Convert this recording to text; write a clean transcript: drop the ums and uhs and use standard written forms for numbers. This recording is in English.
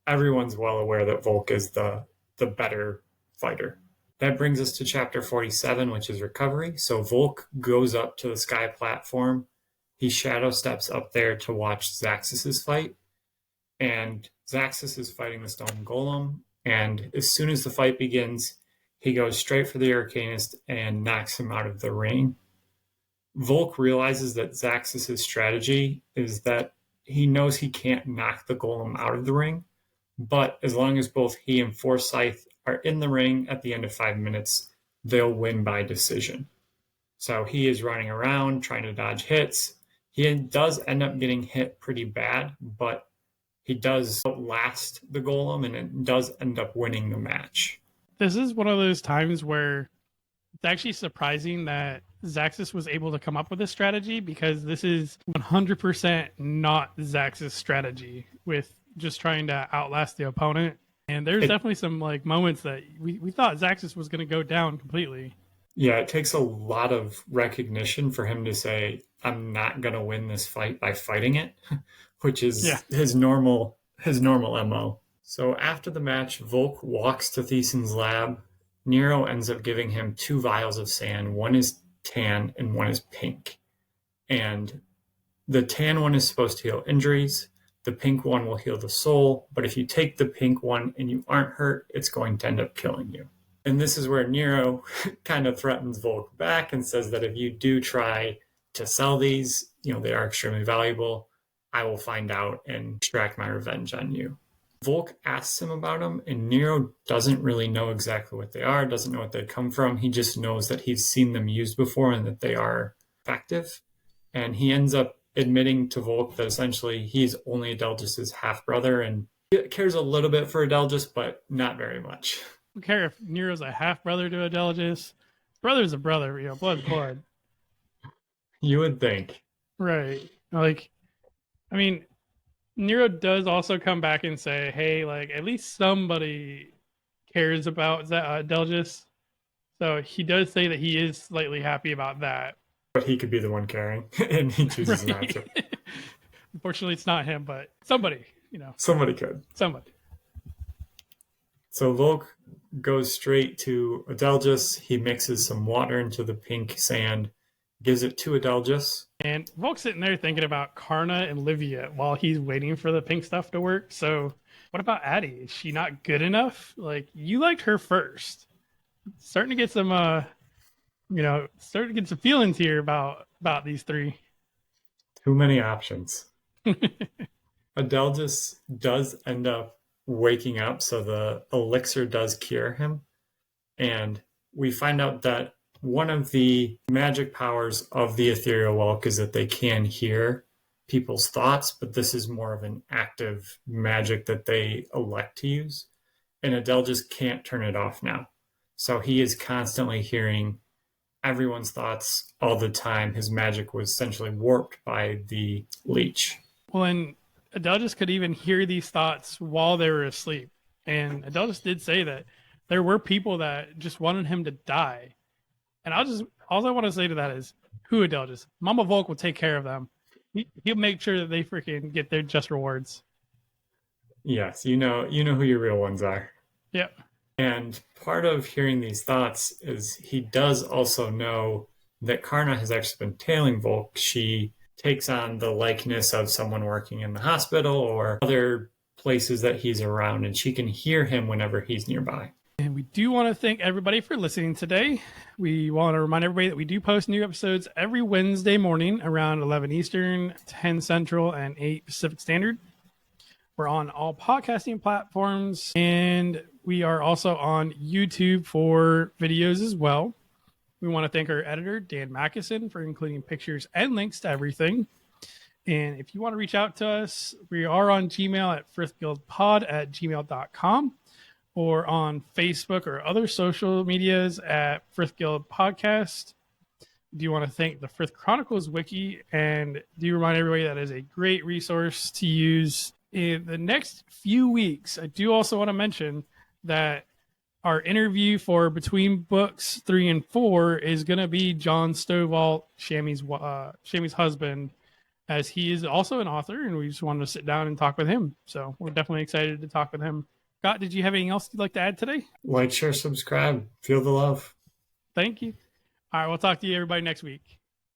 everyone's well aware that Volk is the better fighter. That brings us to chapter 47, which is recovery. So Volk goes up to the sky platform. He shadow steps up there to watch Zaxis' fight. And Zaxis is fighting the stone golem. And as soon as the fight begins, he goes straight for the arcanist and knocks him out of the ring. Volk realizes that Zaxis' strategy is that he knows he can't knock the golem out of the ring, but as long as both he and Forsyth are in the ring at the end of 5 minutes, they'll win by decision. So he is running around trying to dodge hits. He does end up getting hit pretty bad, but he does outlast the golem and it does end up winning the match. This is one of those times where it's actually surprising that Zaxis was able to come up with this strategy, because this is 100% not Zaxis' strategy with just trying to outlast the opponent. And there's definitely some like moments that we thought Zaxis was going to go down completely. Yeah, it takes a lot of recognition for him to say, I'm not going to win this fight by fighting it, which is his normal MO. So after the match, Volk walks to Thiesen's lab. Niro ends up giving him 2 vials of sand. One is tan and one is pink. And the tan one is supposed to heal injuries. The pink one will heal the soul. But if you take the pink one and you aren't hurt, it's going to end up killing you. And this is where Niro kind of threatens Volk back and says that if you do try to sell these, they are extremely valuable. I will find out and extract my revenge on you. Volk asks him about them, and Niro doesn't really know exactly what they are, doesn't know what they come from. He just knows that he's seen them used before and that they are effective. And he ends up admitting to Volk that essentially he's only Adelgis' half-brother and cares a little bit for Adelgis, but not very much. I don't care if Nero's a half-brother to Adelgis. Brother's a brother, blood's blood. You would think. Right. Like, I mean, Niro does also come back and say, hey, like, at least somebody cares about Adelgis. So he does say that he is slightly happy about that. But he could be the one caring, and he chooses not to. Unfortunately, it's not him, but somebody, Somebody could. Somebody. So Volk goes straight to Adelgis. He mixes some water into the pink sand, gives it to Adelgis. And Volk's sitting there thinking about Karna and Livia while he's waiting for the pink stuff to work. So what about Addie? Is she not good enough? Like, you liked her first. Starting to get some, starting to get some feelings here about these three. Too many options. Adelgis does end up waking up, so the elixir does cure him. And we find out that one of the magic powers of the ethereal Volke is that they can hear people's thoughts, but this is more of an active magic that they elect to use. And Adelgis can't turn it off now. So he is constantly hearing everyone's thoughts all the time. His magic was essentially warped by the leech. Well, and Adelgis could even hear these thoughts while they were asleep. And Adelgis did say that there were people that just wanted him to die. And all I want to say to that is, who Adelgis? Mama Volk will take care of them. He'll make sure that they freaking get their just rewards. Yes, you know who your real ones are. Yep. And part of hearing these thoughts is he does also know that Karna has actually been tailing Volk. She takes on the likeness of someone working in the hospital or other places that he's around, and she can hear him whenever he's nearby. And we do want to thank everybody for listening today. We want to remind everybody that we do post new episodes every Wednesday morning around 11 Eastern, 10 Central, and 8 Pacific Standard. We're on all podcasting platforms, and we are also on YouTube for videos as well. We want to thank our editor, Dan Mackison, for including pictures and links to everything. And if you want to reach out to us, we are on Gmail at frithguildpod@gmail.com. or on Facebook or other social medias at Frith Guild Podcast. Do you want to thank the Frith Chronicles Wiki, and do remind everybody that is a great resource to use in the next few weeks. I do also want to mention that our interview for Between Books 3 and 4 is going to be John Stovall, Shammy's husband, as he is also an author, and we just wanted to sit down and talk with him. So we're definitely excited to talk with him. Scott, did you have anything else you'd like to add today? Like, share, subscribe. Feel the love. Thank you. All right, we'll talk to you everybody next week.